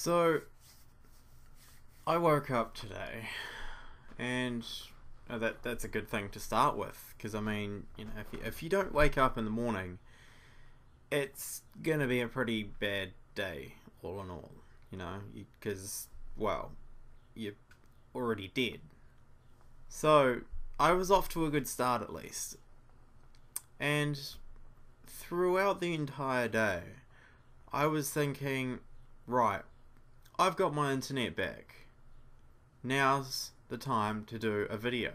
So, I woke up today, and that's a good thing to start with, because I mean, if you don't wake up in the morning, it's gonna be a pretty bad day, all in all, because, well, you're already dead. So, I was off to a good start at least, and throughout the entire day, I was thinking, right, I've got my internet back. Now's the time to do a video.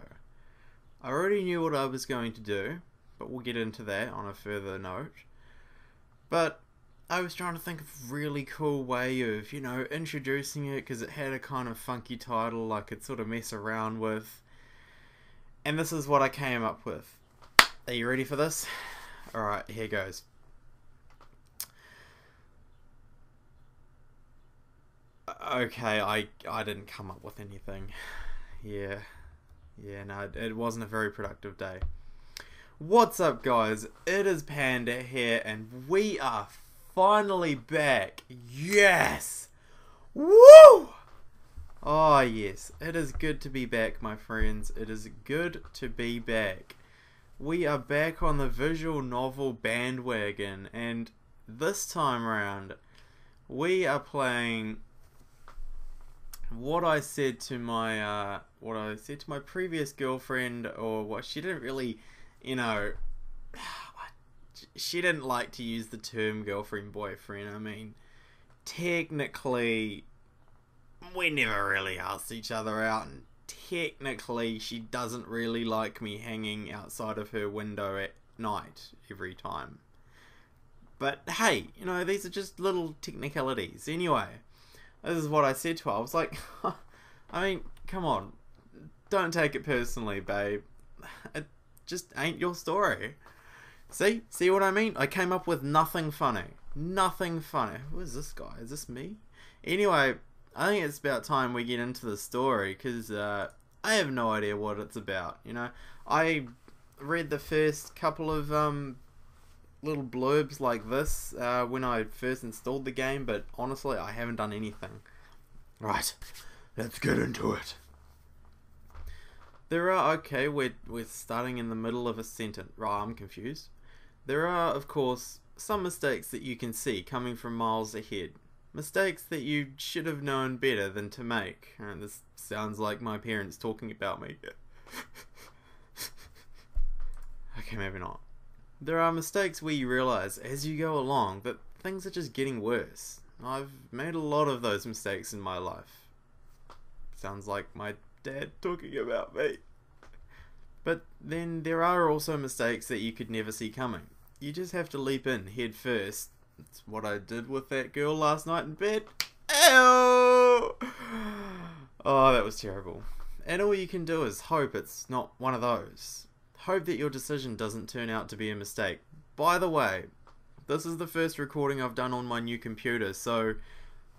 I already knew what I was going to do, but we'll get into that on a further note. But I was trying to think of a really cool way of, introducing it, because it had a kind of funky title I could sort of mess around with. And this is what I came up with. Are you ready for this? Alright, here goes. Okay, I didn't come up with anything. Yeah, no, it wasn't a very productive day. What's up, guys? It is Panda here, and we are finally back. Yes! Woo! Oh, yes. It is good to be back, my friends. It is good to be back. We are back on the visual novel bandwagon, and this time around, we are playing what I said to my previous girlfriend, or what she didn't really, she didn't like to use the term girlfriend boyfriend. I mean, technically, we never really asked each other out, and technically, she doesn't really like me hanging outside of her window at night every time. But hey, these are just little technicalities. Anyway, this is what I said to her. I was like, I mean, come on. Don't take it personally, babe. It just ain't your story. See what I mean? I came up with nothing funny. Nothing funny. Who is this guy? Is this me? Anyway, I think it's about time we get into the story, because I have no idea what it's about. I read the first couple of little blurbs like this when I first installed the game, but honestly, I haven't done anything. Right, let's get into it. We're starting in the middle of a sentence. Right, I'm confused. There are, of course, some mistakes that you can see coming from miles ahead. Mistakes that you should have known better than to make. And this sounds like my parents talking about me. Okay, maybe not. There are mistakes where you realise as you go along that things are just getting worse. I've made a lot of those mistakes in my life. Sounds like my dad talking about me. But then there are also mistakes that you could never see coming. You just have to leap in head first. That's what I did with that girl last night in bed. Ew! Oh, that was terrible. And all you can do is hope it's not one of those. Hope that your decision doesn't turn out to be a mistake. By the way, this is the first recording I've done on my new computer, so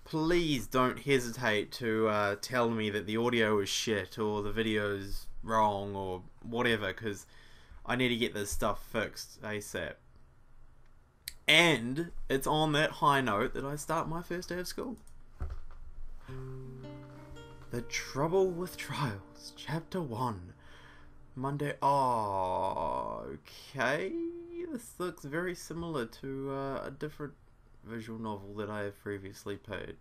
please don't hesitate to tell me that the audio is shit, or the video's wrong, or whatever, because I need to get this stuff fixed ASAP. And it's on that high note that I start my first day of school. The Trouble with Trials, Chapter 1. Monday. Oh, okay. This looks very similar to a different visual novel that I have previously played.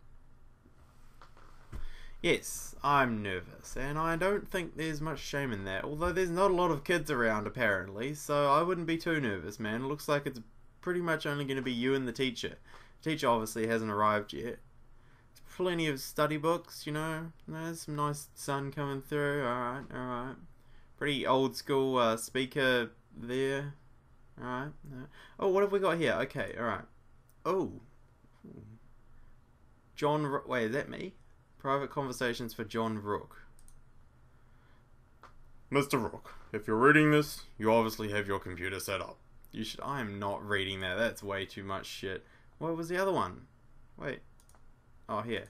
Yes, I'm nervous, and I don't think there's much shame in that, although there's not a lot of kids around apparently, so I wouldn't be too nervous, man. It looks like it's pretty much only going to be you and the teacher. The teacher obviously hasn't arrived yet. There's plenty of study books, There's some nice sun coming through. Alright. Pretty old school speaker there. Alright. Oh, what have we got here? Okay, alright. Oh. Wait, is that me? Private conversations for John Rook. Mr. Rook, if you're reading this, you obviously have your computer set up. I am not reading that. That's way too much shit. What was the other one? Wait. Oh, here.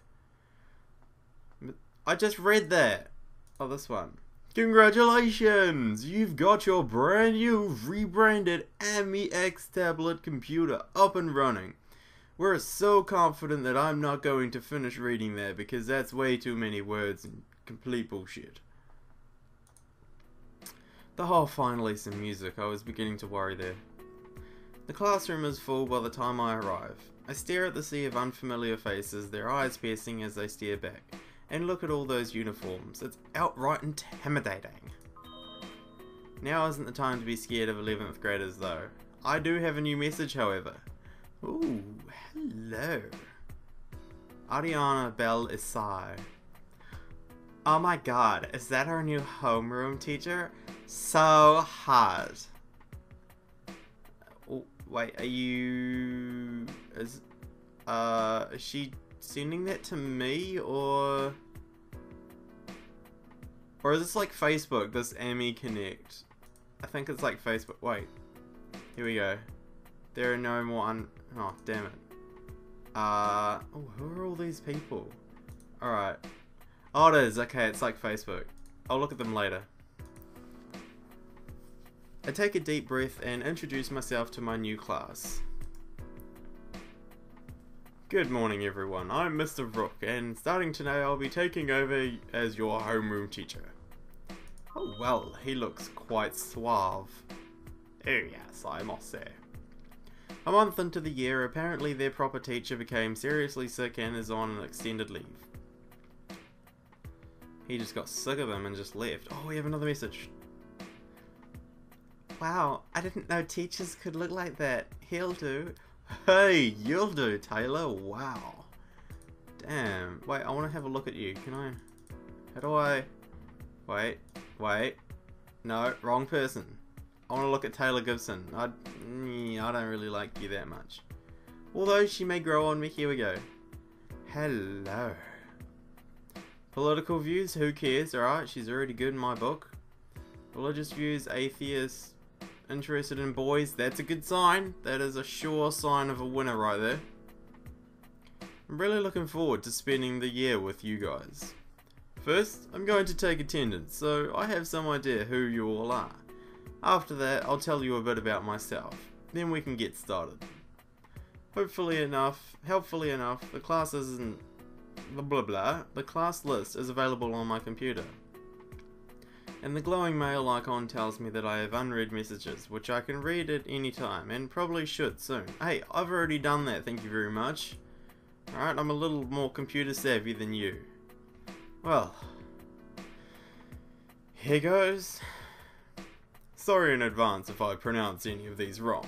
I just read that. Oh, this one. Congratulations! You've got your brand new rebranded AMI X tablet computer up and running. We're so confident that I'm not going to finish reading that because that's way too many words and complete bullshit. Finally some music. I was beginning to worry there. The classroom is full by the time I arrive. I stare at the sea of unfamiliar faces, their eyes piercing as they stare back. And look at all those uniforms. It's outright intimidating. Now isn't the time to be scared of 11th graders though. I do have a new message however. Ooh, hello. Ariana Bell Isai. Oh my god, is that our new homeroom teacher? So hot. Oh, wait, are you... Is she sending that to me, or is this like Facebook, this Amy Connect? I think it's like Facebook. Wait, here we go. There are no more oh, damn it. Oh, who are all these people? Alright. Oh, it is. Okay, it's like Facebook. I'll look at them later. I take a deep breath and introduce myself to my new class. Good morning everyone, I'm Mr. Rook, and starting today I'll be taking over as your homeroom teacher. Oh well, he looks quite suave. Oh yes, I must say. A month into the year, apparently their proper teacher became seriously sick and is on an extended leave. He just got sick of them and just left. Oh, we have another message. Wow, I didn't know teachers could look like that. He'll do. Hey, you'll do, Taylor. Wow. Damn. Wait, I want to have a look at you. Can I? How do I? Wait. No, wrong person. I want to look at Taylor Gibson. I don't really like you that much. Although she may grow on me. Here we go. Hello. Political views? Who cares? Alright, she's already good in my book. Religious views? Atheist. Interested in boys? That's a good sign. That is a sure sign of a winner right there. I'm really looking forward to spending the year with you guys. First, I'm going to take attendance, so I have some idea who you all are. After that, I'll tell you a bit about myself. Then we can get started. Helpfully enough, the class isn't the class list is available on my computer. And the glowing mail icon tells me that I have unread messages, which I can read at any time, and probably should soon. Hey, I've already done that, thank you very much. Alright, I'm a little more computer savvy than you. Well, here goes. Sorry in advance if I pronounce any of these wrong.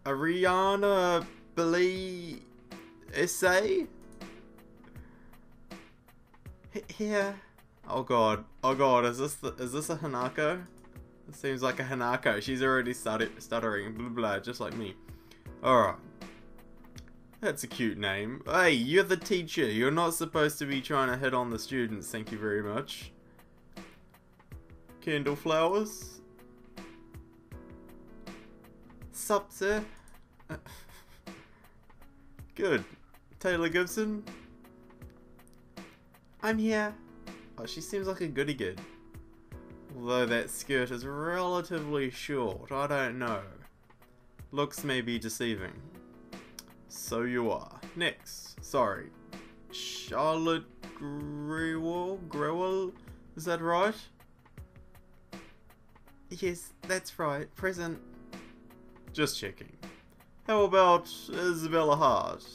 Ariana Billy Essay? Here. Oh god, is this a Hanako? It seems like a Hanako. She's already stuttering, blah blah, just like me. Alright. That's a cute name. Hey, you're the teacher. You're not supposed to be trying to hit on the students, thank you very much. Candle flowers? Sup, sir? Good. Taylor Gibson? I'm here. Oh, she seems like a goody good. Although that skirt is relatively short, I don't know. Looks may be deceiving. So you are. Next. Sorry. Charlotte Grewell? Is that right? Yes, that's right. Present. Just checking. How about Isabella Hart?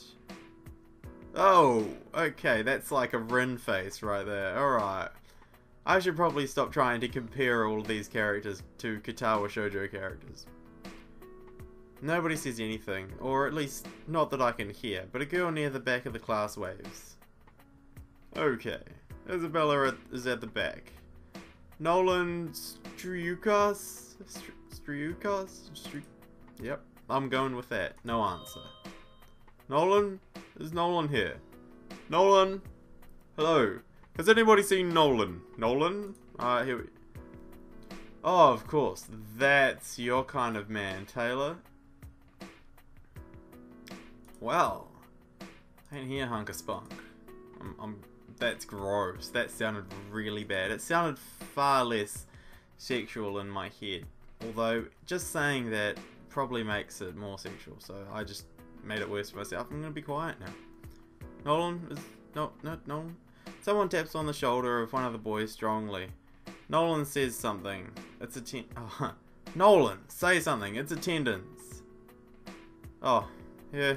Oh, okay, that's like a Rin face right there. Alright. I should probably stop trying to compare all of these characters to Katawa Shoujo characters. Nobody says anything, or at least not that I can hear, but a girl near the back of the class waves. Okay, Isabella is at the back. Nolan Striukas? Yep, I'm going with that. No answer. Nolan? Is Nolan here? Nolan? Hello. Has anybody seen Nolan? Nolan? Here we... Oh, of course. That's your kind of man, Taylor. Well. Ain't here, hunk of spunk. That's gross. That sounded really bad. It sounded far less sexual in my head. Although, just saying that probably makes it more sexual, so I just made it worse for myself. I'm gonna be quiet now. Nolan is... No, Nolan. Someone taps on the shoulder of one of the boys strongly. Nolan says something. It's Nolan, say something. It's attendance. Oh, yeah.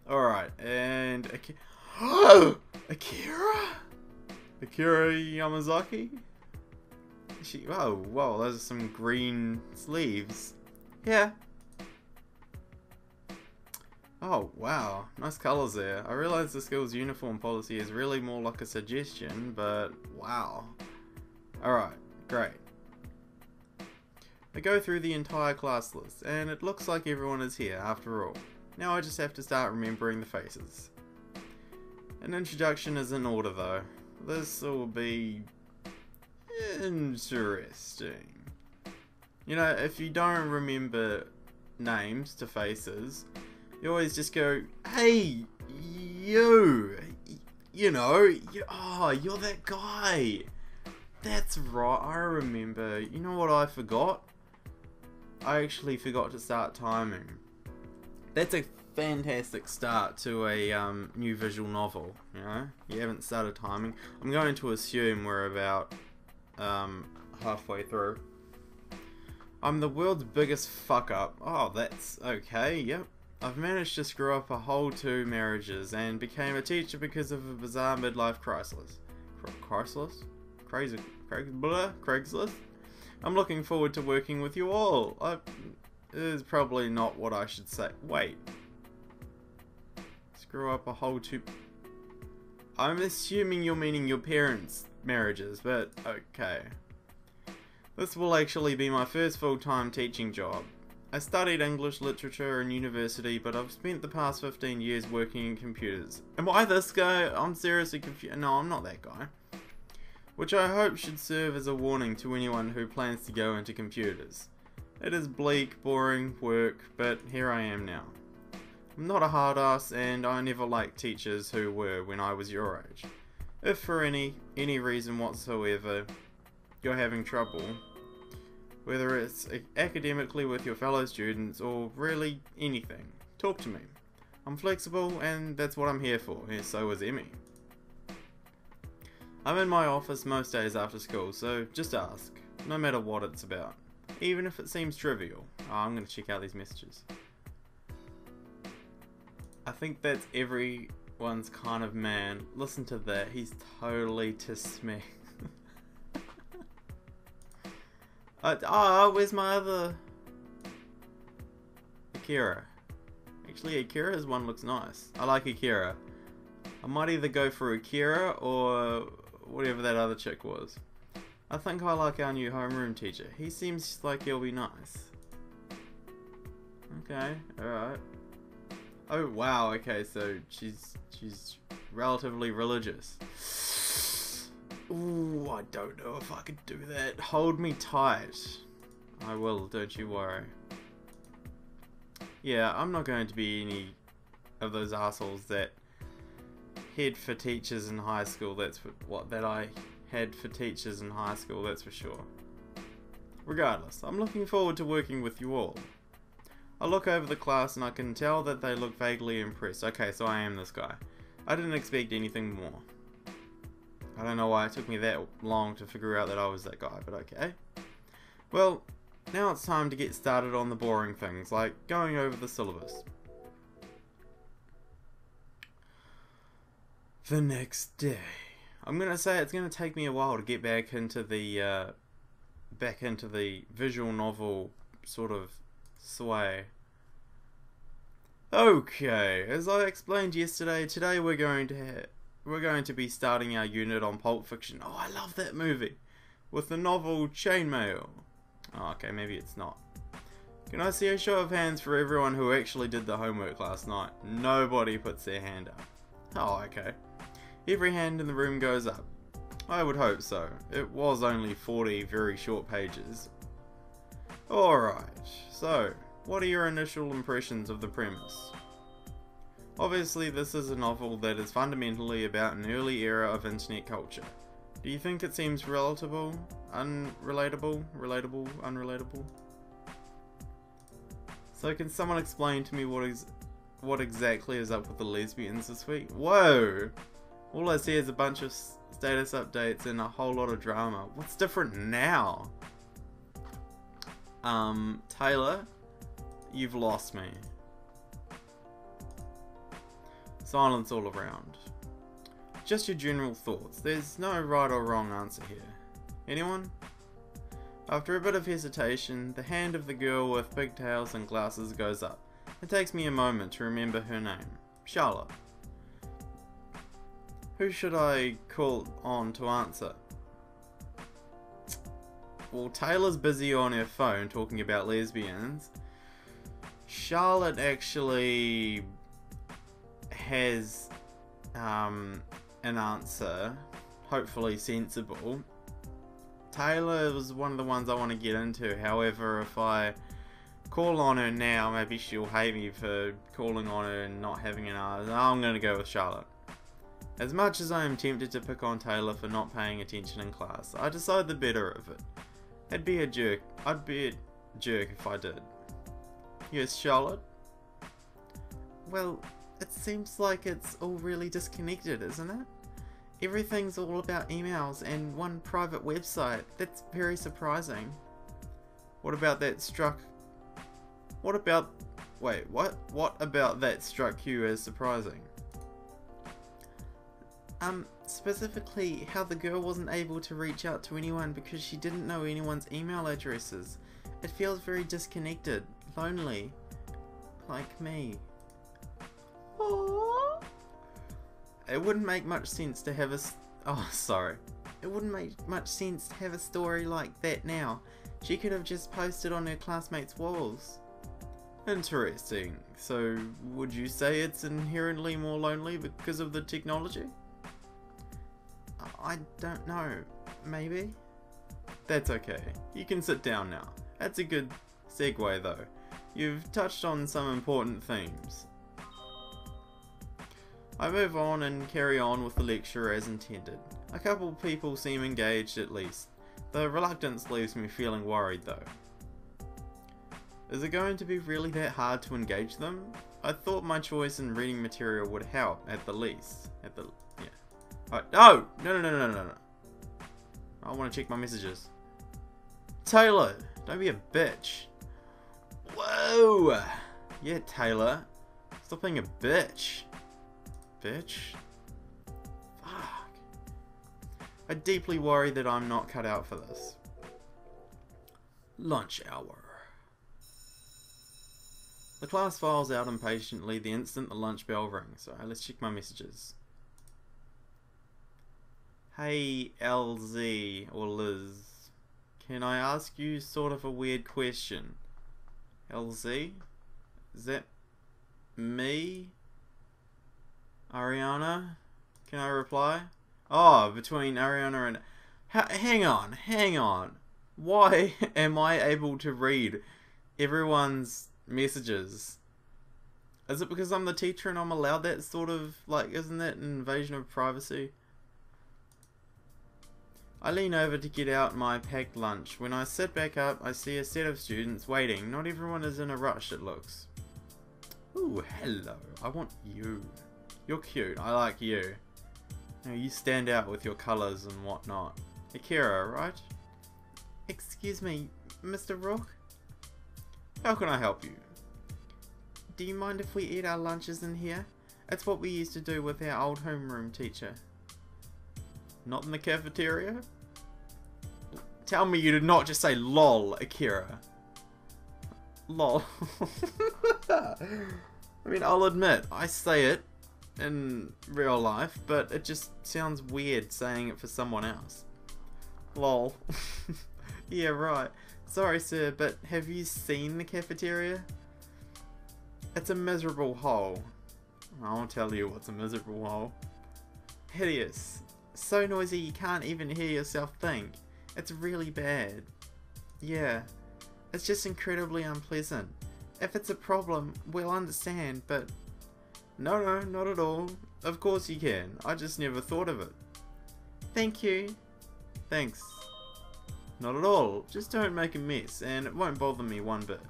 Alright, and... Akira? Akira Yamazaki? Oh, whoa, those are some green sleeves. Yeah. Oh, wow. Nice colours there. I realise the school's uniform policy is really more like a suggestion, but wow. Alright, great. I go through the entire class list, and it looks like everyone is here, after all. Now I just have to start remembering the faces. An introduction is in order, though. This will be... interesting. You know, if you don't remember names to faces, you always just go, hey, you know, you're that guy. That's right, I remember. You know what I forgot? I actually forgot to start timing. That's a fantastic start to a new visual novel, you know? You haven't started timing. I'm going to assume we're about halfway through. I'm the world's biggest fuck up. Oh, that's okay, yep. I've managed to screw up a whole 2 marriages and became a teacher because of a bizarre midlife crisis. Craigslist? I'm looking forward to working with you all. Is probably not what I should say. Wait. Screw up a whole 2... I'm assuming you're meaning your parents' marriages, but okay. This will actually be my first full-time teaching job. I studied English literature in university, but I've spent the past 15 years working in computers. Am I this guy? I'm seriously confused. No, I'm not that guy. Which I hope should serve as a warning to anyone who plans to go into computers. It is bleak, boring work, but here I am now. I'm not a hard ass, and I never liked teachers who were when I was your age. If for any reason whatsoever you're having trouble, whether it's academically with your fellow students or really anything, talk to me. I'm flexible, and that's what I'm here for, and so is Emmy. I'm in my office most days after school, so just ask, no matter what it's about, even if it seems trivial. Oh, I'm going to check out these messages. I think that's everyone's kind of man. Listen to that, he's totally to smack. Where's my other... Akira. Actually, Akira's one looks nice. I like Akira. I might either go for Akira or whatever that other chick was. I think I like our new homeroom teacher. He seems like he'll be nice. Okay, alright. Oh wow, okay, so she's relatively religious. Ooh, I don't know if I could do that. Hold me tight. I will, don't you worry. Yeah, I'm not going to be any of those assholes that head for teachers in high school. That's what I had for teachers in high school, that's for sure. Regardless, I'm looking forward to working with you all. I look over the class and I can tell that they look vaguely impressed. Okay, so I am this guy. I didn't expect anything more. I don't know why it took me that long to figure out that I was that guy, but okay. Well, now it's time to get started on the boring things, like going over the syllabus. The next day. I'm gonna say it's gonna take me a while to get back into the visual novel sort of sway. Okay, as I explained yesterday, today we're going to be starting our unit on Pulp Fiction. Oh, I love that movie. With the novel Chainmail. Oh, okay, maybe it's not. Can I see a show of hands for everyone who actually did the homework last night? Nobody puts their hand up. Oh, okay. Every hand in the room goes up. I would hope so. It was only 40 very short pages. Alright, so, what are your initial impressions of the premise? Obviously, this is a novel that is fundamentally about an early era of internet culture. Do you think it seems unrelatable? So can someone explain to me what exactly is up with the lesbians this week? Whoa! All I see is a bunch of status updates and a whole lot of drama. What's different now? Taylor, you've lost me. Silence all around. Just your general thoughts. There's no right or wrong answer here. Anyone? After a bit of hesitation, the hand of the girl with pigtails and glasses goes up. It takes me a moment to remember her name. Charlotte. Who should I call on to answer? Well, Taylor's busy on her phone talking about lesbians. Charlotte actually has an answer, hopefully sensible. Taylor was one of the ones I want to get into. However, if I call on her now, maybe she'll hate me for calling on her and not having an answer. I'm going to go with Charlotte. As much as I am tempted to pick on Taylor for not paying attention in class, I decide the better of it. I'd be a jerk if I did. Yes, Charlotte? Well, it seems like it's all really disconnected, isn't it? Everything's all about emails and one private website. That's very surprising. What about that struck you as surprising? Specifically how the girl wasn't able to reach out to anyone because she didn't know anyone's email addresses. It feels very disconnected, lonely, like me. Aww. It wouldn't make much sense to have It wouldn't make much sense to have a story like that now. She could have just posted on her classmates' walls. Interesting. So, would you say it's inherently more lonely because of the technology? I don't know. Maybe? That's okay. You can sit down now. That's a good segue though. You've touched on some important themes. I move on and carry on with the lecture as intended. A couple of people seem engaged at least. The reluctance leaves me feeling worried though. Is it going to be really that hard to engage them? I thought my choice in reading material would help at the least. No! No. I want to check my messages. Taylor, don't be a bitch. Whoa! Yeah, Taylor. Stop being a bitch. Bitch? Fuck. I deeply worry that I'm not cut out for this. Lunch hour. The class files out impatiently the instant the lunch bell rings. Alright, let's check my messages. Hey LZ or Liz, can I ask you sort of a weird question? LZ? Is that me? Ariana? Can I reply? Oh, between Ariana and... Hang on. Why am I able to read everyone's messages? Is it because I'm the teacher and I'm allowed that sort of, like, isn't that an invasion of privacy? I lean over to get out my packed lunch. When I sit back up, I see a set of students waiting. Not everyone is in a rush, it looks. Ooh, hello. I want you. You're cute. I like you. You stand out with your colours and whatnot. Akira, right? Excuse me, Mr. Rook? How can I help you? Do you mind if we eat our lunches in here? It's what we used to do with our old homeroom teacher. Not in the cafeteria? Tell me you did not just say lol, Akira. Lol. I mean, I'll admit, I say it in real life, but it just sounds weird saying it for someone else. Lol. Yeah, right. Sorry, sir, but have you seen the cafeteria? It's a miserable hole. I won't tell you what's a miserable hole. Hideous. So noisy you can't even hear yourself think. It's really bad. Yeah. It's just incredibly unpleasant. If it's a problem, we'll understand, but... No, not at all. Of course you can. I just never thought of it. Thank you. Thanks. Not at all. Just don't make a mess, and it won't bother me one bit.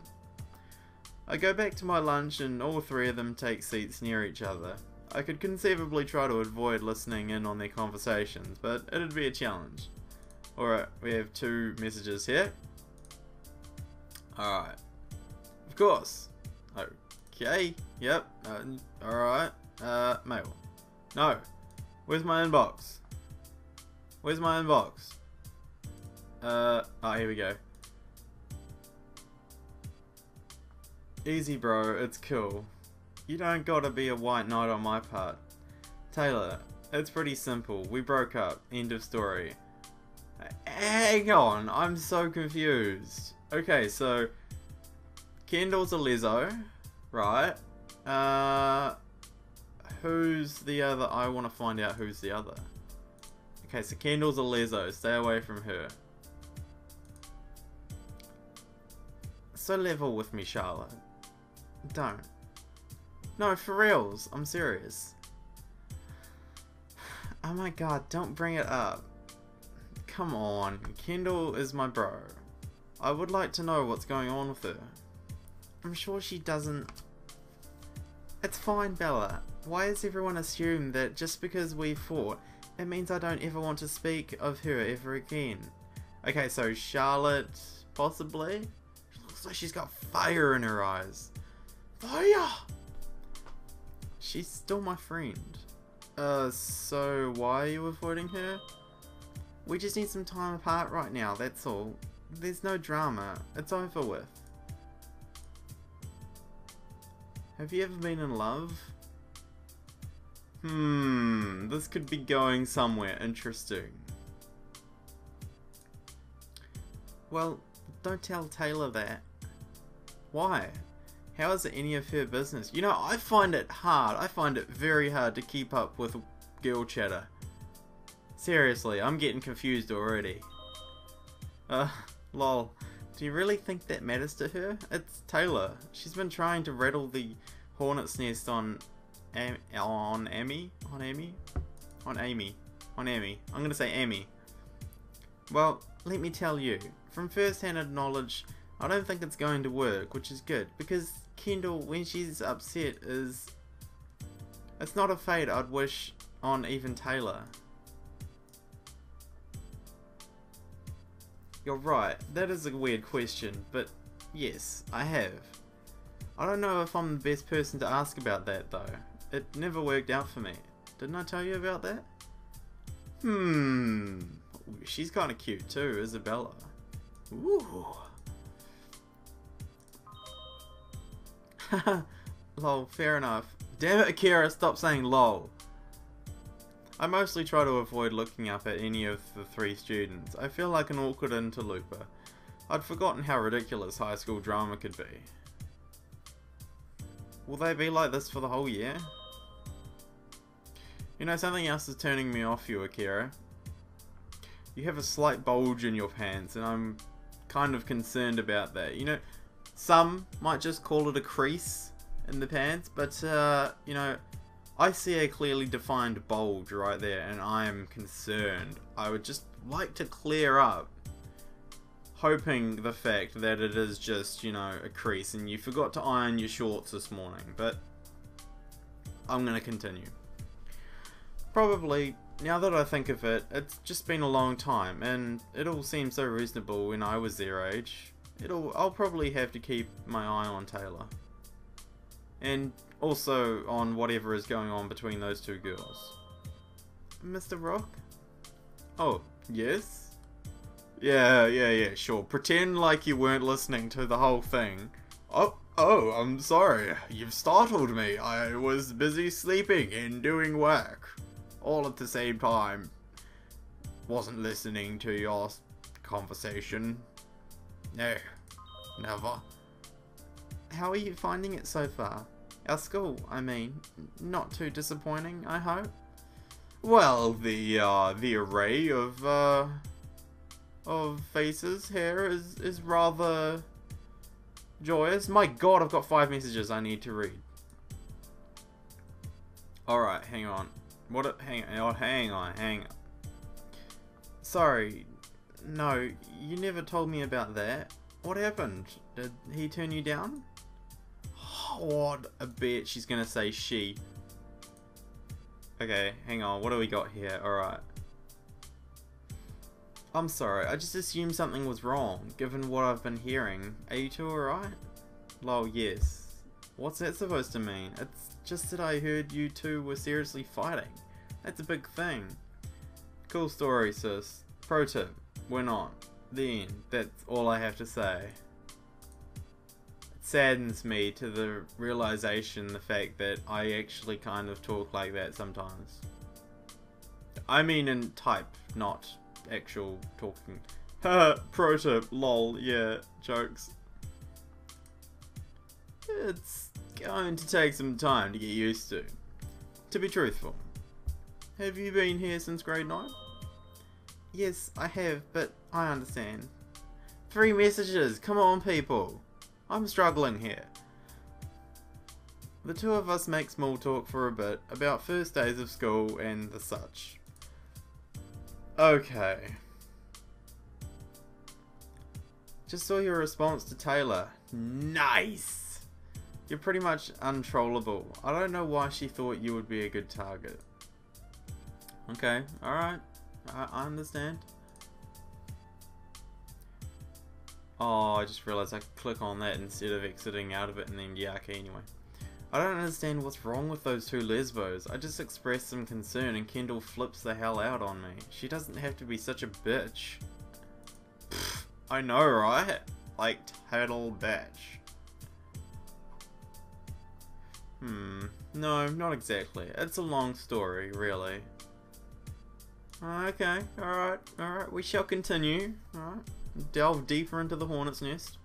I go back to my lunch and all three of them take seats near each other. I could conceivably try to avoid listening in on their conversations, but it'd be a challenge. Alright, we have 2 messages here. Alright. Of course. Okay. Yep. Alright. Mail. No. Where's my inbox? Where's my inbox? Oh, here we go. Easy, bro. It's cool. You don't gotta be a white knight on my part. Taylor, it's pretty simple. We broke up. End of story. Hang on. I'm so confused. Okay, so Kendall's a Lizzo, right? Who's the other? I want to find out who's the other. Okay, so Kendall's a Lizzo. Stay away from her. So level with me, Charlotte. Don't. No, for reals. I'm serious. Oh my god, don't bring it up. Come on. Kendall is my bro. I would like to know what's going on with her. I'm sure she doesn't... It's fine, Bella. Why does everyone assume that just because we fought, it means I don't ever want to speak of her ever again? Okay, so Charlotte, possibly? She looks like she's got fire in her eyes. Fire! She's still my friend. So why are you avoiding her? We just need some time apart right now, that's all. There's no drama. It's over with. Have you ever been in love? This could be going somewhere interesting. Well, don't tell Taylor that. Why? How is it any of her business? You know, I find it hard. I find it very hard to keep up with girl chatter. Seriously, I'm getting confused already. Lol. Do you really think that matters to her? It's Taylor. She's been trying to rattle the hornet's nest on Amy. I'm gonna say Amy. Well, let me tell you, from first-hand knowledge, I don't think it's going to work, which is good, because Kendall, when she's upset, it's not a fate I'd wish on even Taylor. You're right, that is a weird question, but yes, I have. I don't know if I'm the best person to ask about that though. It never worked out for me. Didn't I tell you about that? She's kinda cute too, Isabella. Ooh. Lol, fair enough. Damn it, Akira, stop saying lol. I mostly try to avoid looking up at any of the 3 students. I feel like an awkward interloper. I'd forgotten how ridiculous high school drama could be. Will they be like this for the whole year? You know, something else is turning me off you, Akira. You have a slight bulge in your pants, and I'm kind of concerned about that. You know, some might just call it a crease in the pants, but, you know, I see a clearly defined bulge right there, and I am concerned. I would just like to clear up, hoping the fact that it is just, you know, a crease, and you forgot to iron your shorts this morning, but I'm gonna continue. Probably, now that I think of it, it's just been a long time, and it all seemed so reasonable when I was their age. I'll probably have to keep my eye on Taylor. And also on whatever is going on between those 2 girls. Mr. Rock? Oh, yes? Yeah, sure. Pretend like you weren't listening to the whole thing. Oh, I'm sorry. You've startled me. I was busy sleeping and doing work. All at the same time. Wasn't listening to your conversation. No, never. How are you finding it so far? Our school, I mean. Not too disappointing, I hope? Well, the array of faces here is rather joyous. My god, I've got 5 messages I need to read. Alright, hang on. Hang on. Sorry. No, you never told me about that. What happened? Did he turn you down? God, I bet she's gonna say she. Okay, hang on, what do we got here? Alright. I'm sorry, I just assumed something was wrong, given what I've been hearing. Are you two alright? Lol, yes. What's that supposed to mean? It's just that I heard you two were seriously fighting. That's a big thing. Cool story, sis. Pro tip, we're not. The end. That's all I have to say. It saddens me to the realization, the fact that I actually kind of talk like that sometimes. I mean in type, not actual talking. Haha, pro tip, lol, yeah, jokes. It's going to take some time to get used to. To be truthful. Have you been here since grade 9? Yes, I have, but I understand. 3 messages, come on people. I'm struggling here. The two of us make small talk for a bit about first days of school and the such. Okay. Just saw your response to Taylor. Nice! You're pretty much untrollable. I don't know why she thought you would be a good target. Okay, alright. I understand. Oh, I just realized I could click on that instead of exiting out of it and then yeah, okay, anyway. I don't understand what's wrong with those two lesbos. I just expressed some concern and Kendall flips the hell out on me. She doesn't have to be such a bitch. Pfft, I know, right? Like, total bitch. No, not exactly. It's a long story, really. Okay, alright, we shall continue. Alright, delve deeper into the hornet's nest.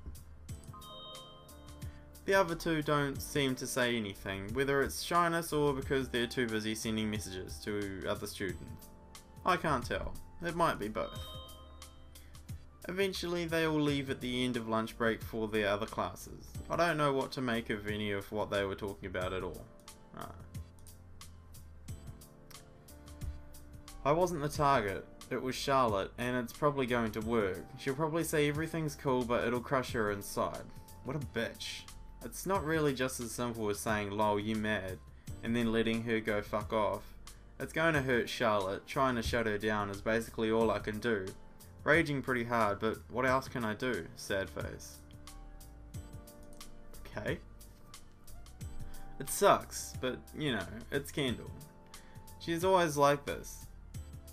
The other two don't seem to say anything, whether it's shyness or because they're too busy sending messages to other students. I can't tell. It might be both. Eventually they all leave at the end of lunch break for their other classes. I don't know what to make of any of what they were talking about at all. I wasn't the target, it was Charlotte, and it's probably going to work. She'll probably say everything's cool, but it'll crush her inside. What a bitch. It's not really just as simple as saying, lol, you mad, and then letting her go fuck off. It's going to hurt Charlotte. Trying to shut her down is basically all I can do. Raging pretty hard, but what else can I do? Sad face. Okay. It sucks, but, you know, it's Kendall. She's always like this.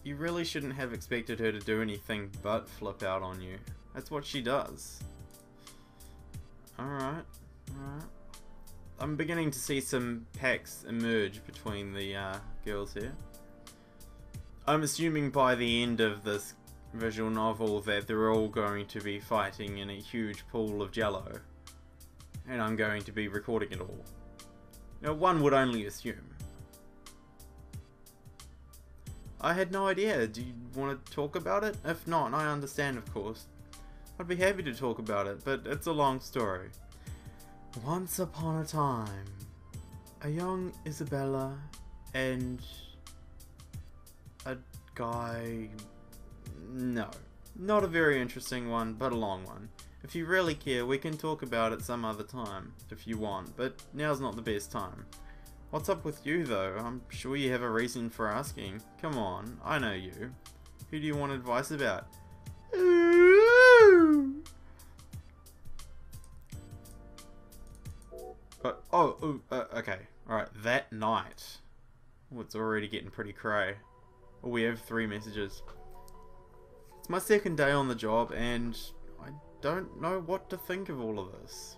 You really shouldn't have expected her to do anything but flip out on you. That's what she does. Alright. I'm beginning to see some pacts emerge between the girls here. I'm assuming by the end of this visual novel that they're all going to be fighting in a huge pool of jello. And I'm going to be recording it all. Now, one would only assume. I had no idea. Do you want to talk about it? If not, I understand, of course. I'd be happy to talk about it, but it's a long story. Once upon a time, a young Isabella and a guy... No, not a very interesting one, but a long one. If you really care, we can talk about it some other time, if you want, but now's not the best time. What's up with you, though? I'm sure you have a reason for asking. Come on, I know you. Who do you want advice about? Okay. Alright, that night. Oh, it's already getting pretty cray. Oh, we have 3 messages. It's my second day on the job, and I don't know what to think of all of this.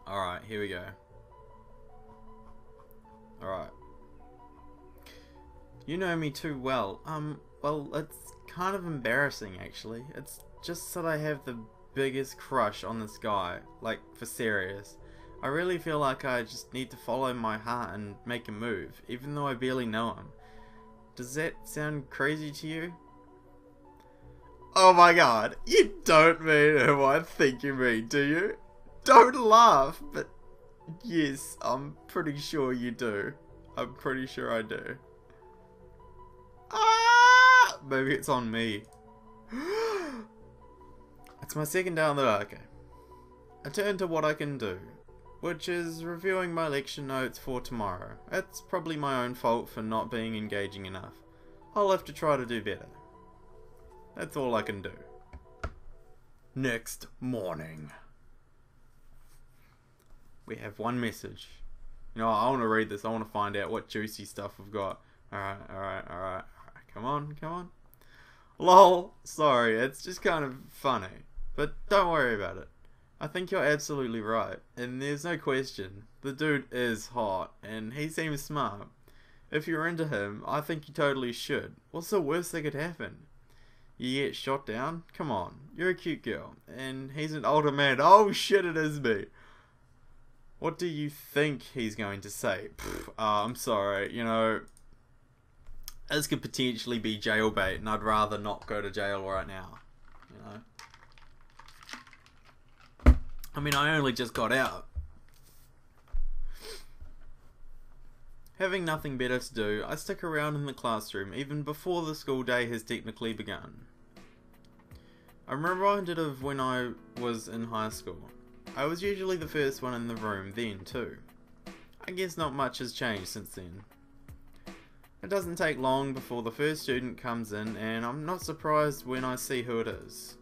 Alright, here we go. Alright. You know me too well. Well, it's kind of embarrassing, actually. It's just that I have the biggest crush on this guy. Like, for serious. I really feel like I just need to follow my heart and make a move, even though I barely know him. Does that sound crazy to you? Oh my god, you don't mean who I think you mean, do you? Don't laugh, but yes, I'm pretty sure you do. I'm pretty sure I do. Ah! Maybe it's on me. It's my second day on the... Okay. I turn to what I can do. which is reviewing my lecture notes for tomorrow. It's probably my own fault for not being engaging enough. I'll have to try to do better. That's all I can do. Next morning. We have one message. You know, I want to read this. I want to find out what juicy stuff we've got. Alright. Come on. Lol. Sorry, it's just kind of funny. But don't worry about it. I think you're absolutely right. And there's no question. The dude is hot. And he seems smart. If you're into him, I think you totally should. What's the worst that could happen? You get shot down? Come on. You're a cute girl. And he's an older man. Oh shit, it is me. What do you think he's going to say? I'm sorry, you know, this could potentially be jailbait, and I'd rather not go to jail right now, you know. I mean, I only just got out. Having nothing better to do, I stick around in the classroom even before the school day has technically begun. I'm reminded of when I was in high school. I was usually the first one in the room then too. I guess not much has changed since then. It doesn't take long before the first student comes in, and I'm not surprised when I see who it is.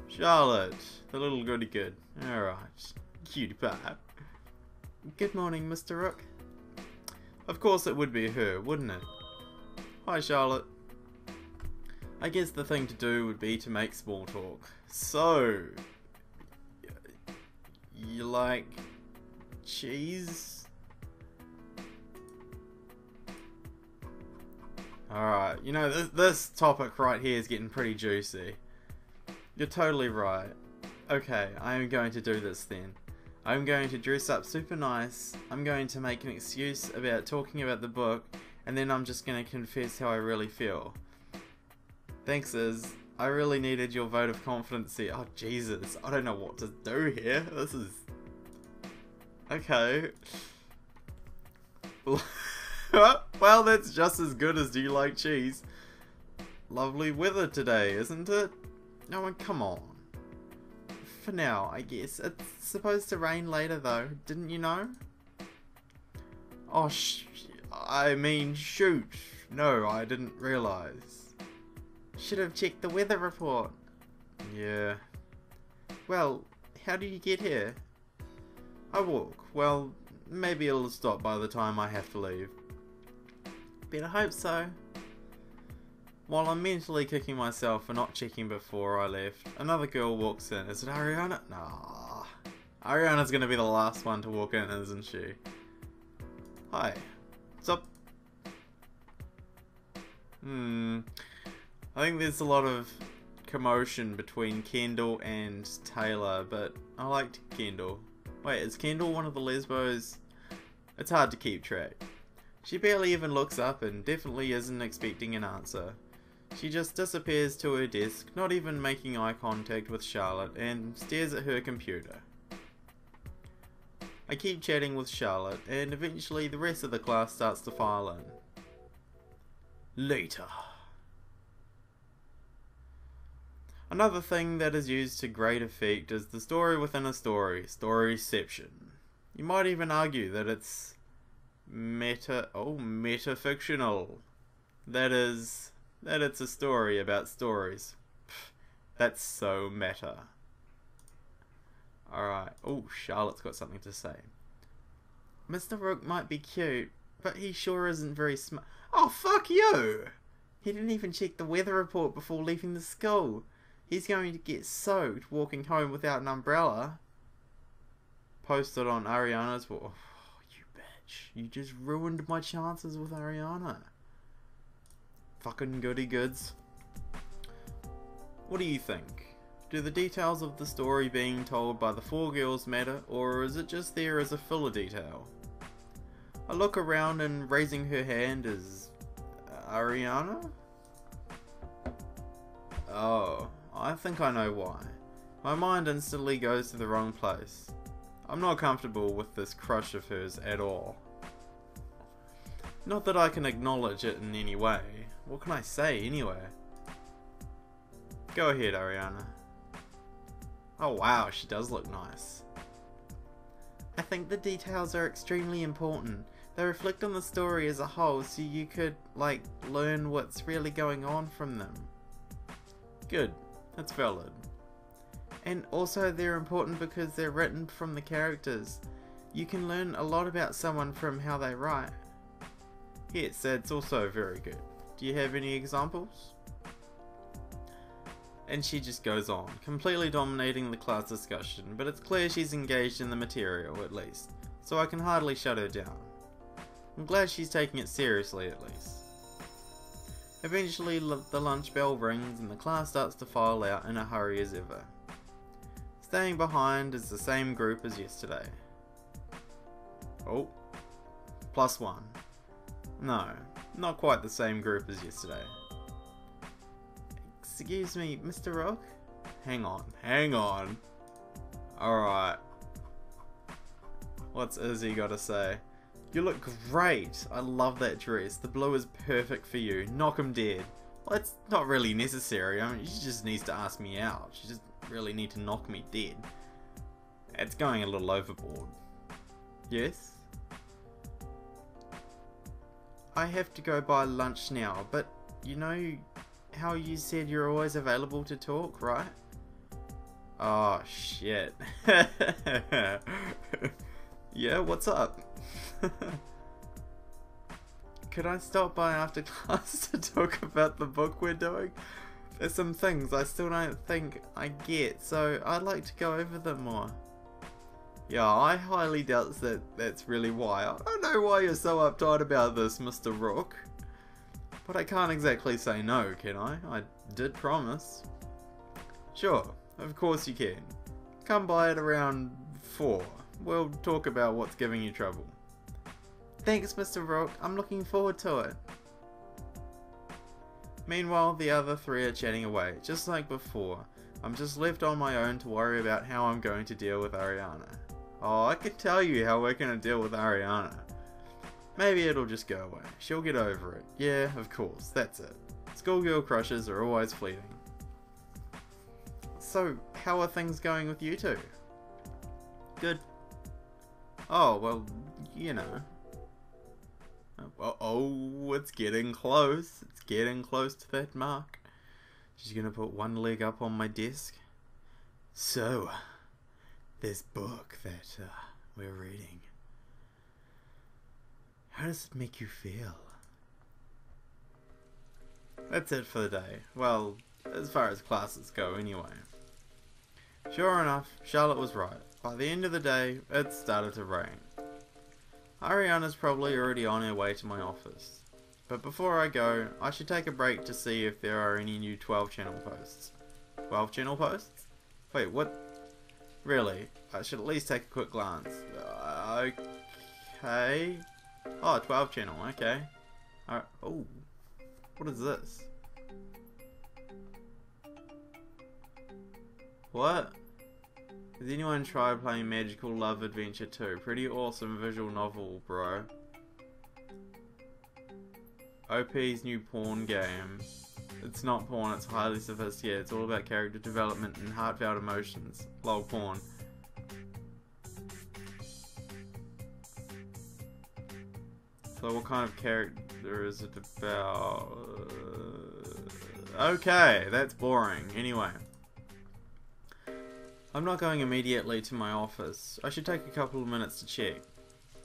Charlotte, the little goody good. Alright, cutie pie. Good morning, Mr. Rook. Of course it would be her, wouldn't it? Hi, Charlotte. I guess the thing to do would be to make small talk. So, you like cheese? Alright, you know, this topic right here is getting pretty juicy. You're totally right. Okay, I am going to do this then. I'm going to dress up super nice, I'm going to make an excuse about talking about the book, and then I'm just going to confess how I really feel. Thanks, Iz. I really needed your vote of confidence here. Oh, Jesus. I don't know what to do here. This is... Okay. Well, that's just as good as do you like cheese. Lovely weather today, isn't it? No one, come on. For now, I guess. It's supposed to rain later, though. Didn't you know? Oh, I mean, shoot. No, I didn't realise. Should have checked the weather report. Yeah. Well, how did you get here? I walk. Well, maybe it'll stop by the time I have to leave. Better hope so. While I'm mentally kicking myself for not checking before I left, another girl walks in. Is it Ariana? Nah. Ariana's gonna be the last one to walk in, isn't she? Hi. What's up? I think there's a lot of commotion between Kendall and Taylor, but I liked Kendall. Wait, is Kendall one of the lesbos? It's hard to keep track. She barely even looks up and definitely isn't expecting an answer. She just disappears to her desk, not even making eye contact with Charlotte, and stares at her computer. I keep chatting with Charlotte, and eventually the rest of the class starts to file in. Later. Another thing that is used to great effect is the story within a story, storyception. You might even argue that it's metafictional. That it's a story about stories. Pfft, that's so meta. Alright. Oh, Charlotte's got something to say. Mr. Rook might be cute, but he sure isn't very smart. Oh, fuck you! He didn't even check the weather report before leaving the school. He's going to get soaked walking home without an umbrella. Posted on Ariana's wall. Oh, you bitch. You just ruined my chances with Ariana. Fucking goody goods. What do you think? Do the details of the story being told by the four girls matter, or is it just there as a filler detail? I look around and raising her hand is... Ariana? Oh, I think I know why. My mind instantly goes to the wrong place. I'm not comfortable with this crush of hers at all. Not that I can acknowledge it in any way. What can I say anyway? Go ahead, Ariana. Oh wow, she does look nice. I think the details are extremely important. They reflect on the story as a whole, so you could, like, learn what's really going on from them. Good. That's valid. And also they're important because they're written from the characters. You can learn a lot about someone from how they write. Yes, that's also very good. Do you have any examples? And she just goes on, completely dominating the class discussion, but it's clear she's engaged in the material at least, so I can hardly shut her down. I'm glad she's taking it seriously at least. Eventually the lunch bell rings and the class starts to file out in a hurry as ever. Staying behind is the same group as yesterday. Oh, +1. No, not quite the same group as yesterday. Excuse me, Mr. Rook? Hang on. Alright. What's Izzy gotta say? You look great. I love that dress. The blue is perfect for you. Knock him dead. Well, it's not really necessary. I mean, she just needs to ask me out. She just really need to knock me dead. It's going a little overboard. Yes? I have to go buy lunch now, but you know how you said you're always available to talk, right? Oh, shit. Yeah, what's up? Could I stop by after class to talk about the book we're doing? There's some things I still don't think I get, so I'd like to go over them more. Yeah, I highly doubt that's really why. I don't know why you're so uptight about this, Mr. Rook. But I can't exactly say no, can I? I did promise. Sure, of course you can. Come by at around 4. We'll talk about what's giving you trouble. Thanks, Mr. Rook. I'm looking forward to it. Meanwhile, the other 3 are chatting away, just like before. I'm just left on my own to worry about how I'm going to deal with Ariana. Oh, I can tell you how we're going to deal with Ariana. Maybe it'll just go away. She'll get over it. Yeah, of course, that's it. Schoolgirl crushes are always fleeting. So, how are things going with you two? Good. Oh, well, you know. Oh, it's getting close. It's getting close to that mark. She's gonna put one leg up on my desk. So, this book that we're reading. How does it make you feel? That's it for the day. Well, as far as classes go anyway. Sure enough, Charlotte was right. By the end of the day, it started to rain. Ariana's probably already on her way to my office. But before I go, I should take a break to see if there are any new 12 channel posts. 12 channel posts? Wait, what? Really? I should at least take a quick glance. Okay. Oh, 12 channel, okay. Oh, what is this? What? Has anyone tried playing Magical Love Adventure 2? Pretty awesome visual novel, bro. OP's new porn game. It's not porn, it's highly sophisticated. It's all about character development and heartfelt emotions. Lol porn. So what kind of character is it about? Okay, that's boring. Anyway. I'm not going immediately to my office. I should take a couple of minutes to check.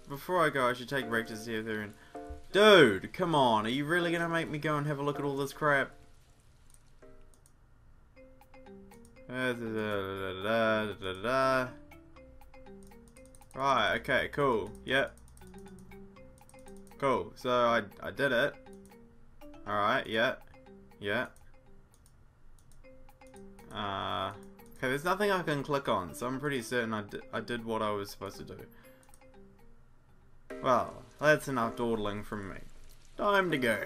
Before I go, I should take a break to see if they're in... Dude, come on. Are you really going to make me go and have a look at all this crap? Right, okay, cool. Yep. Cool. So, I did it. Alright, yeah. Yeah. Okay, there's nothing I can click on, so I'm pretty certain I did what I was supposed to do. Well, that's enough dawdling from me. Time to go.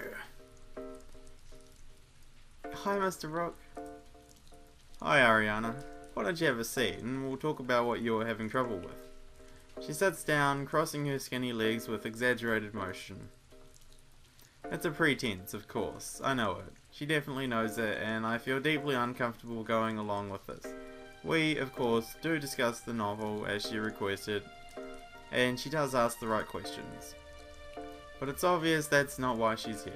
Hi, Mr. Rook. Hi, Ariana. Why don't you have a seat, and we'll talk about what you're having trouble with. She sits down, crossing her skinny legs with exaggerated motion. It's a pretense, of course. I know it. She definitely knows it, and I feel deeply uncomfortable going along with this. We, of course, do discuss the novel as she requested, and she does ask the right questions. But it's obvious that's not why she's here.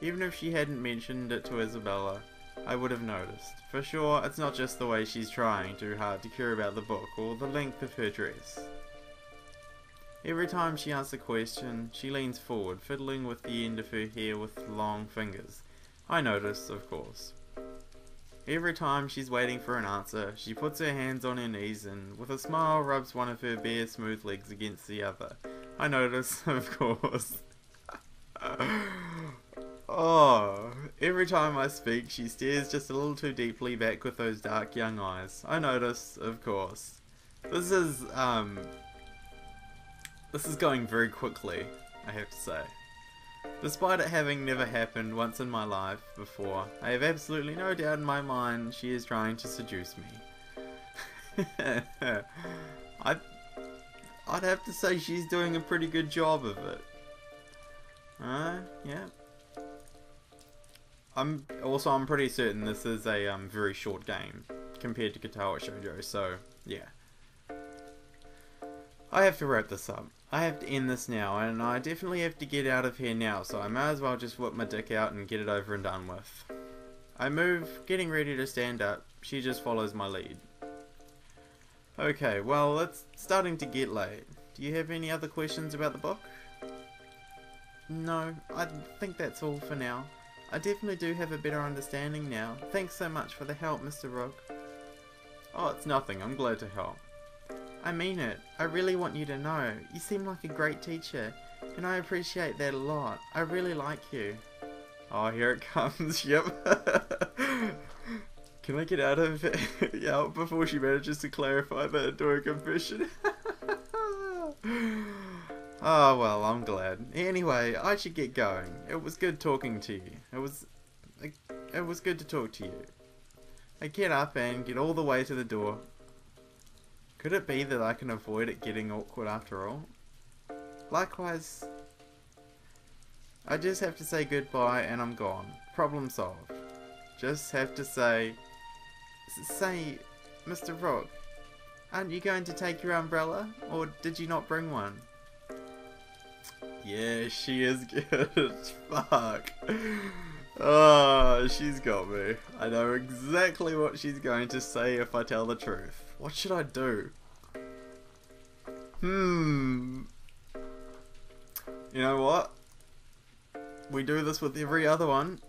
Even if she hadn't mentioned it to Isabella, I would have noticed. For sure, it's not just the way she's trying too hard to care about the book or the length of her dress. Every time she asks a question, she leans forward, fiddling with the end of her hair with long fingers. I notice, of course. Every time she's waiting for an answer, she puts her hands on her knees and, with a smile, rubs one of her bare smooth legs against the other. I notice, of course. Oh, every time I speak, she stares just a little too deeply back with those dark young eyes. I notice, of course. This is going very quickly, I have to say. Despite it having never happened once in my life before, I have absolutely no doubt in my mind she is trying to seduce me. I'd have to say she's doing a pretty good job of it. Yeah. I'm pretty certain this is a very short game compared to Katawa Shoujo, so yeah. I have to wrap this up. I have to end this now, and I definitely have to get out of here now, so I may as well just whip my dick out and get it over and done with. I move, getting ready to stand up. She just follows my lead. Okay, well, it's starting to get late. Do you have any other questions about the book? No, I think that's all for now. I definitely do have a better understanding now. Thanks so much for the help, Mr. Rook. Oh, it's nothing. I'm glad to help. I mean it. I really want you to know. You seem like a great teacher, and I appreciate that a lot. I really like you. Oh, here it comes. Yep. Can I get out of it before she manages to clarify that and do a confession? Oh, well, I'm glad. Anyway, I should get going. It was good talking to you. It was good to talk to you. I get up and get all the way to the door. Could it be that I can avoid it getting awkward after all? Likewise, I just have to say goodbye and I'm gone. Problem solved. Just have to say, Mr. Rook, aren't you going to take your umbrella? Or did you not bring one? Yeah, she is good. Fuck. Oh, she's got me. I know exactly what she's going to say if I tell the truth. What should I do? You know what? We do this with every other one.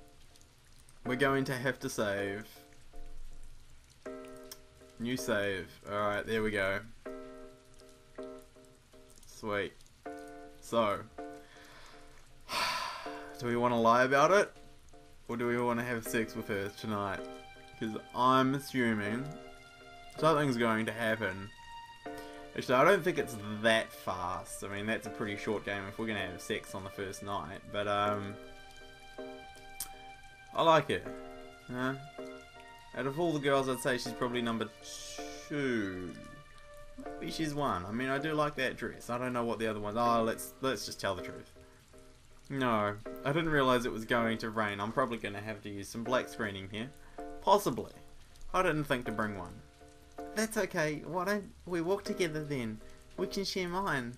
We're going to have to save. New save. Alright, there we go. Sweet. So, do we want to lie about it? Or do we want to have sex with her tonight? Because I'm assuming something's going to happen. Actually, I don't think it's that fast. I mean, that's a pretty short game if we're going to have sex on the first night. But, I like it. Out of all the girls, I'd say she's probably number 2. Maybe she's 1. I mean, I do like that dress. I don't know what the other ones are. Let's just tell the truth. No, I didn't realise it was going to rain. I'm probably going to have to use some black screening here. Possibly. I didn't think to bring one. That's okay. Why don't we walk together then? We can share mine.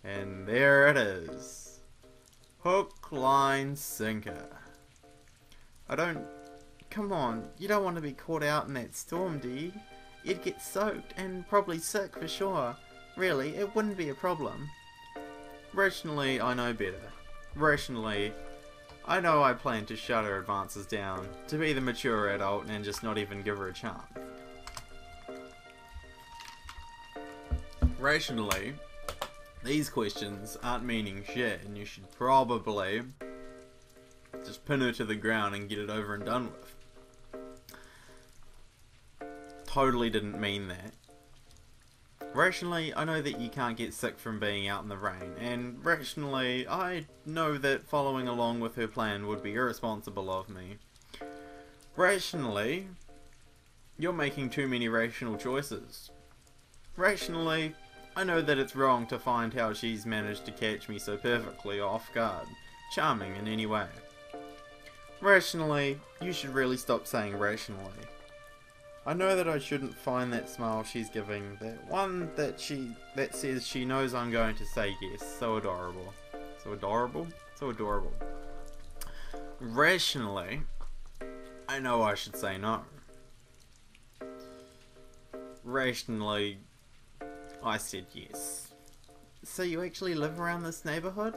And there it is. Hook, line, sinker. Come on, you don't want to be caught out in that storm, do you? You'd get soaked and probably sick for sure. Really, it wouldn't be a problem. Rationally, I know better. Rationally, I know I plan to shut her advances down, to be the mature adult and just not even give her a chance. Rationally, these questions aren't meaning shit and you should probably just pin her to the ground and get it over and done with. Totally didn't mean that. Rationally, I know that you can't get sick from being out in the rain, and rationally, I know that following along with her plan would be irresponsible of me. Rationally, you're making too many rational choices. Rationally, I know that it's wrong to find how she's managed to catch me so perfectly off guard, charming in any way. Rationally, you should really stop saying rationally. I know that I shouldn't find that smile she's giving, that one that says she knows I'm going to say yes. So adorable. So adorable? So adorable. Rationally, I know I should say no. Rationally, I said yes. So you actually live around this neighborhood?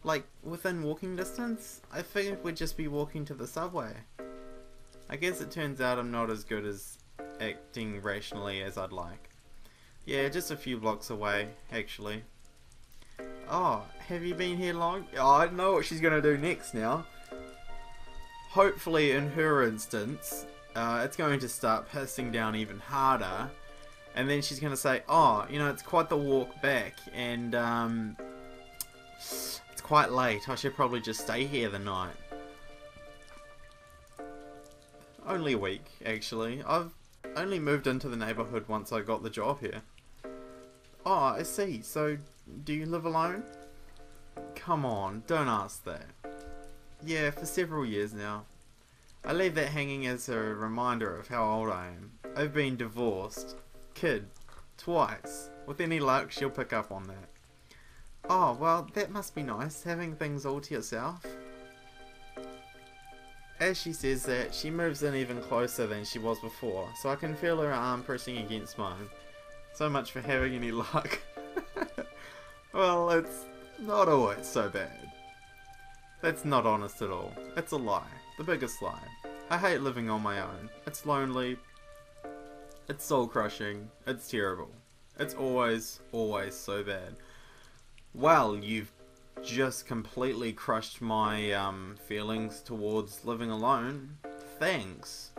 Like, within walking distance? I figured we'd just be walking to the subway. I guess it turns out I'm not as good as acting rationally as I'd like. Yeah, just a few blocks away, actually. Oh, have you been here long? Oh, I know what she's gonna do next now. Hopefully, in her instance, it's going to start pissing down even harder. And then she's going to say, oh, you know, it's quite the walk back. And, it's quite late. I should probably just stay here the night. Only a week, actually. I've only moved into the neighborhood once I got the job here. Oh, I see. So, do you live alone? Come on, don't ask that. Yeah, for several years now. I leave that hanging as a reminder of how old I am. I've been divorced. Kid. Twice. With any luck, she'll pick up on that. Oh, well, that must be nice, having things all to yourself. As she says that, she moves in even closer than she was before, so I can feel her arm pressing against mine. So much for having any luck. Well, it's not always so bad. That's not honest at all. It's a lie. The biggest lie. I hate living on my own. It's lonely. It's soul crushing. It's terrible. It's always, always so bad. Well, you've just completely crushed my feelings towards living alone. Thanks.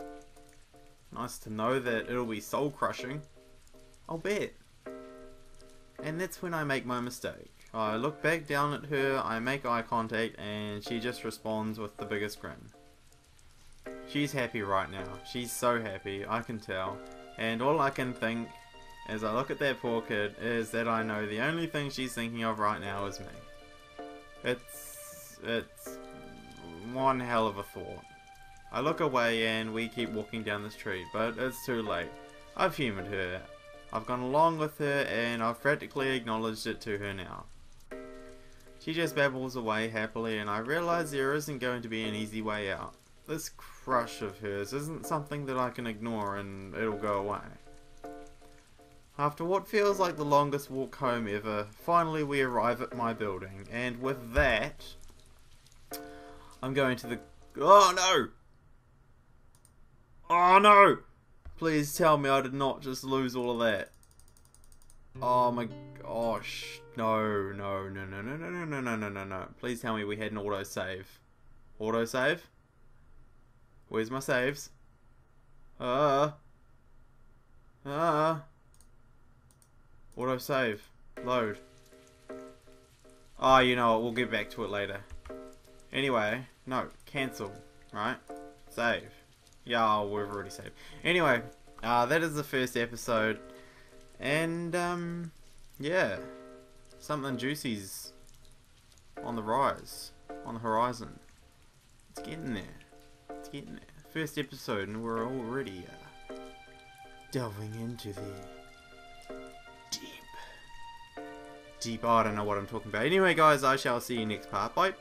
Nice to know that it'll be soul crushing. I'll bet. And that's when I make my mistake. I look back down at her, I make eye contact, and she just responds with the biggest grin. She's happy right now. She's so happy, I can tell. And all I can think, as I look at that poor kid, is that I know the only thing she's thinking of right now is me. It's one hell of a thought. I look away and we keep walking down the street, but it's too late. I've humoured her. I've gone along with her and I've practically acknowledged it to her now. She just babbles away happily and I realise there isn't going to be an easy way out. This crush of hers isn't something that I can ignore and it'll go away. After what feels like the longest walk home ever, finally we arrive at my building, and with that, I'm going to the... Oh no! Oh no! Please tell me I did not just lose all of that. Oh my gosh. No, no, no, no, no, no, no, no, no, no, no, no. Please tell me we had an autosave. Autosave? Where's my saves? Autosave. Load. Oh, you know what, we'll get back to it later. Anyway, no, cancel, right? Save. Yeah, we've already saved. Anyway, that is the first episode. And, yeah. Something juicy's on the rise. On the horizon. It's getting there. It's getting there. First episode and we're already, delving into the deep. Oh, I don't know what I'm talking about. Anyway, guys, I shall see you next part. Bye.